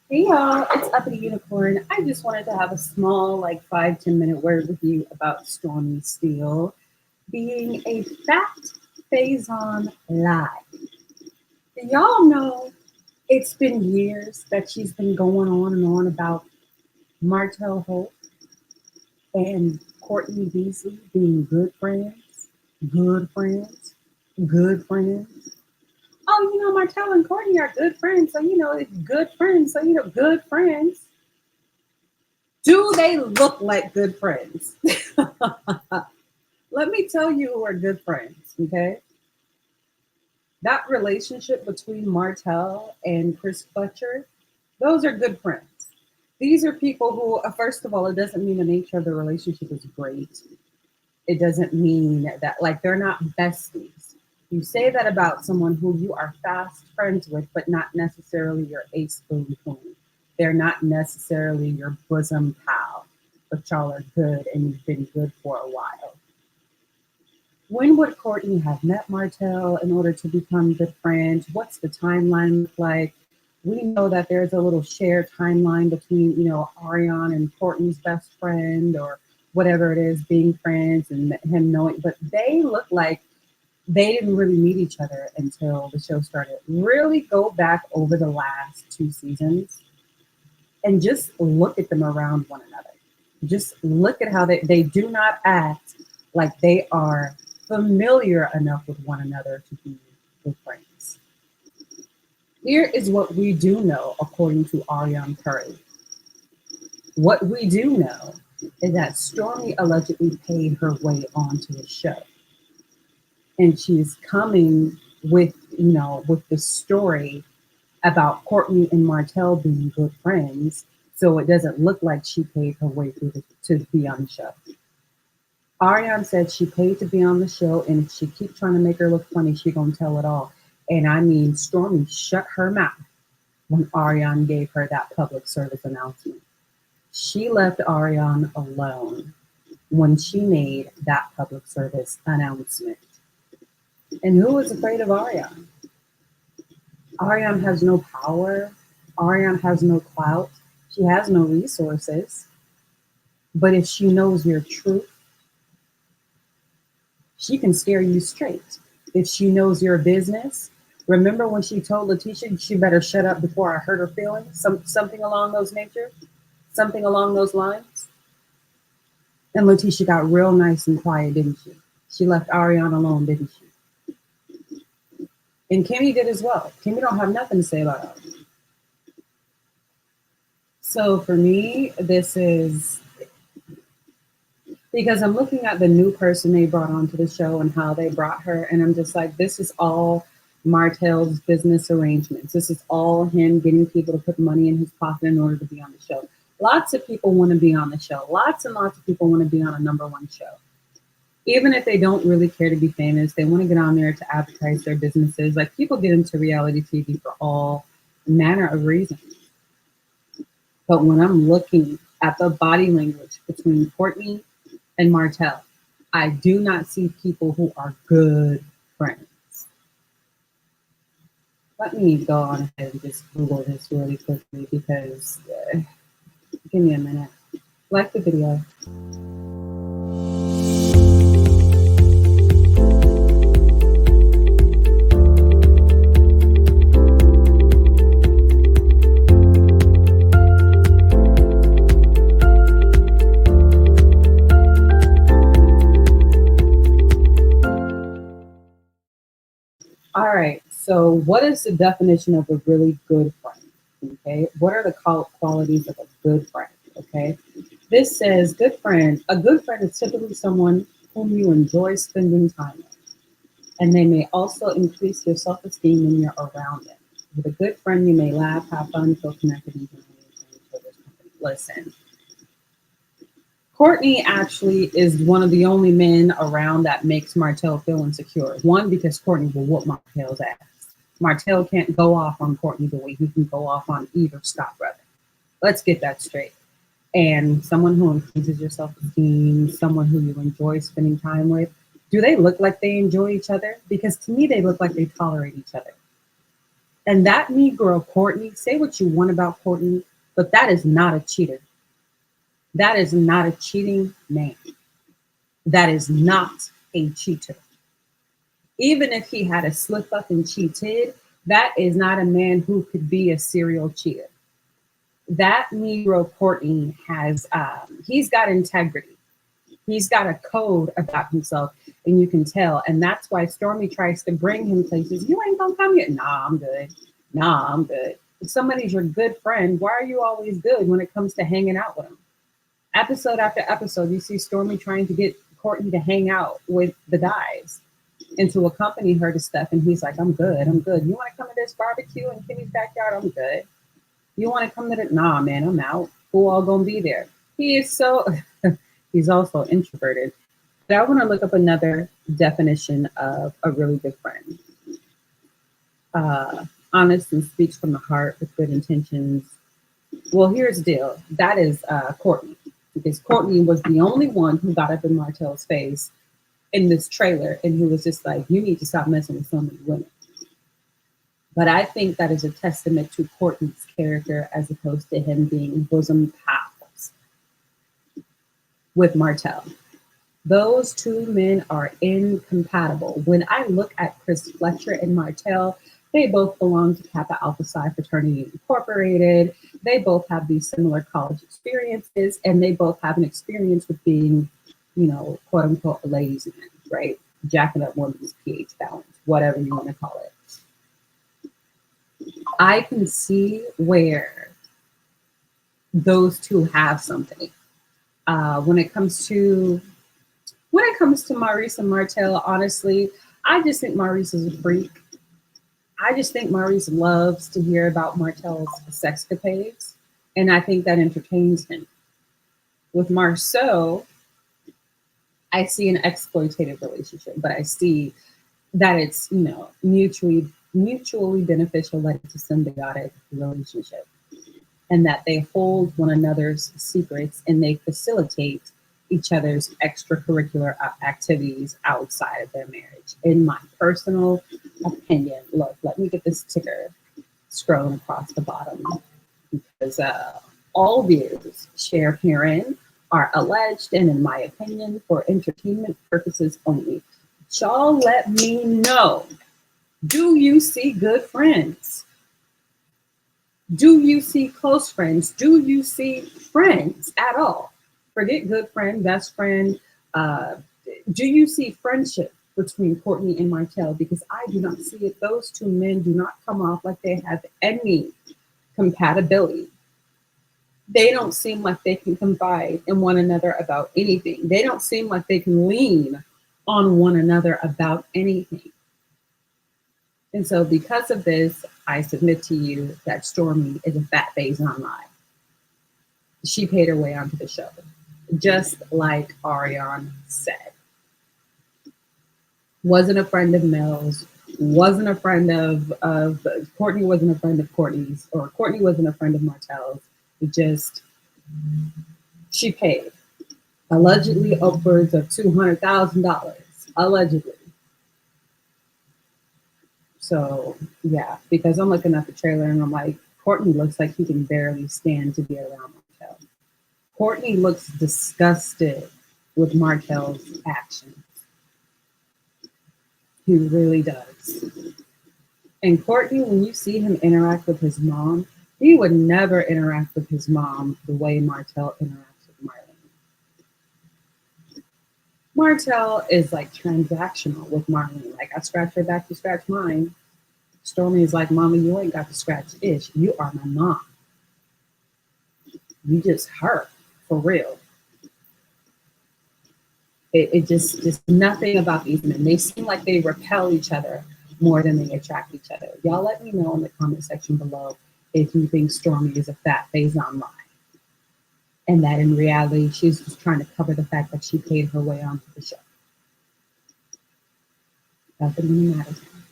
Hey y'all, it's Uppity Unicorn. I just wanted to have a small, like 5-10 minute word with you about Stormy Steele being a fat Faizon lie. Y'all know it's been years that she's been going on and on about Martell Holt and Courtney Beasley being good friends, good friends. Oh, Martell and Courtney are good friends, so it's good friends, so good friends. Do they look like good friends? Let me tell you who are good friends, okay? That relationship between Martell and Chris Fletcher, those are good friends. These are people who, first of all, it doesn't mean the nature of the relationship is great. It doesn't mean that, like, they're not besties. You say that about someone who you are fast friends with, but not necessarily your ace boon queen. They're not necessarily your bosom pal, but y'all are good and you've been good for a while. When would Courtney have met Martell in order to become good friends? What's the timeline look like? We know that there's a little shared timeline between, Ariane and Courtney's best friend or whatever it is, being friends and him knowing, but they look like they didn't really meet each other until the show started. Really go back over the last 2 seasons and just look at them around one another. Just look at how they do not act like they are familiar enough with one another to be good friends. Here is what we do know according to Ariane Curry. What we do know is that Stormy allegedly paid her way onto the show. And she's coming with, with the story about Courtney and Martell being good friends. So it doesn't look like she paid her way through to be on the show. Ariane said she paid to be on the show, and if she keep trying to make her look funny, she gonna tell it all. And I mean, Stormy shut her mouth when Ariane gave her that public service announcement. She left Ariane alone when she made that public service announcement. And who was afraid of Ariane? Ariane has no power. Ariane has no clout. She has no resources. But if she knows your truth, she can scare you straight. If she knows your business, remember when she told Letitia she better shut up before I hurt her feelings? Something along those nature, something along those lines. And Letitia got real nice and quiet, didn't she? She left Ariane alone, didn't she? And Kimmy did as well. Kimmy don't have nothing to say about her. So for me, this is because I'm looking at the new person they brought onto the show and how they brought her, and I'm just like, this is all Martell's business arrangements. This is all him getting people to put money in his pocket in order to be on the show. Lots of people want to be on the show. Lots and lots of people want to be on a number one show. Even if they don't really care to be famous, they want to get on there to advertise their businesses. Like, people get into reality TV for all manner of reasons. But when I'm looking at the body language between Courtney and Martell, I do not see people who are good friends. Let me go on ahead and just Google this really quickly because give me a minute. Like the video. All right. So, what is the definition of a really good friend? Okay. What are the qualities of a good friend? Okay. This says good friend. A good friend is typically someone whom you enjoy spending time with, and they may also increase your self esteem when you're around them. With a good friend, you may laugh, have fun, feel connected, and enjoy each other's company. Listen, Courtney actually is one of the only men around that makes Martell feel insecure. One, because Courtney will whoop Martell's ass. Martell can't go off on Courtney the way he can go off on either Scott brother. Let's get that straight. And someone who increases your self-esteem, someone who you enjoy spending time with, do they look like they enjoy each other? Because to me, they look like they tolerate each other. And that Negro, Courtney, say what you want about Courtney, but that is not a cheater. That is not a cheating man. That is not a cheater. Even if he had a slip up and cheated, that is not a man who could be a serial cheater. That Negro Courtney he's got integrity. He's got a code about himself, and you can tell. And that's why Stormy tries to bring him places. You ain't gonna come here. Nah, I'm good. Nah, I'm good. If somebody's your good friend, why are you always good when it comes to hanging out with them? Episode after episode, you see Stormy trying to get Courtney to hang out with the guys and to accompany her to stuff. And he's like, I'm good. I'm good. You want to come to this barbecue in Kimmy's backyard? I'm good. You want to come to the, nah, man, I'm out. Who all gonna be there? He is so, he's also introverted. But I want to look up another definition of a really good friend. Honest and speaks from the heart with good intentions. Well, here's the deal. That is Courtney, because Courtney was the only one who got up in Martell's face in this trailer, and he was just like, you need to stop messing with so many women. But I think that is a testament to Courtney's character as opposed to him being bosom pals with Martell. Those two men are incompatible. When I look at Chris Fletcher and Martell, they both belong to Kappa Alpha Psi Fraternity Incorporated. They both have these similar college experiences, and they both have an experience with being, quote unquote, a ladies' man, right? Jacking up women's pH balance, whatever you want to call it. I can see where those two have something. When it comes to Maurice and Martell, honestly, I just think Maurice is a freak. I just think Maurice loves to hear about Martell's sexcapades, and I think that entertains him. With Marceau, I see an exploitative relationship, but I see that it's, mutually beneficial, that it's a symbiotic relationship, and that they hold one another's secrets and they facilitate each other's extracurricular activities outside of their marriage. In my personal opinion, look, let me get this ticker scrolling across the bottom, because all views shared herein are alleged and, in my opinion, for entertainment purposes only. Y'all let me know. Do you see good friends? Do you see close friends? Do you see friends at all? Forget good friend, best friend. Do you see friendship between Courtney and Martell? Because I do not see it. Those two men do not come off like they have any compatibility. They don't seem like they can confide in one another about anything. They don't seem like they can lean on one another about anything. And so because of this, I submit to you that Stormy is a fat Faizon lie. She paid her way onto the show, just like Ariane said. Wasn't a friend of Mel's, wasn't a friend of Courtney, wasn't a friend of Courtney's, or Courtney wasn't a friend of Martell's. It just, she paid. Allegedly upwards of $200,000, allegedly. So yeah, because I'm looking at the trailer and I'm like, Courtney looks like he can barely stand to be around Martell. Courtney looks disgusted with Martell's actions. He really does. And Courtney, when you see him interact with his mom, he would never interact with his mom the way Martell interacts with Marlene. Martell is like transactional with Marlene. Like, I scratch her back, you scratch mine. Stormy is like, Mama, you ain't got to scratch ish. You are my mom. You just hurt, for real. It just nothing about these men. They seem like they repel each other more than they attract each other. Y'all let me know in the comment section below if you think Stormy is a fat Faizon lie, and that in reality she's just trying to cover the fact that she paid her way onto the show. Nothing really matters.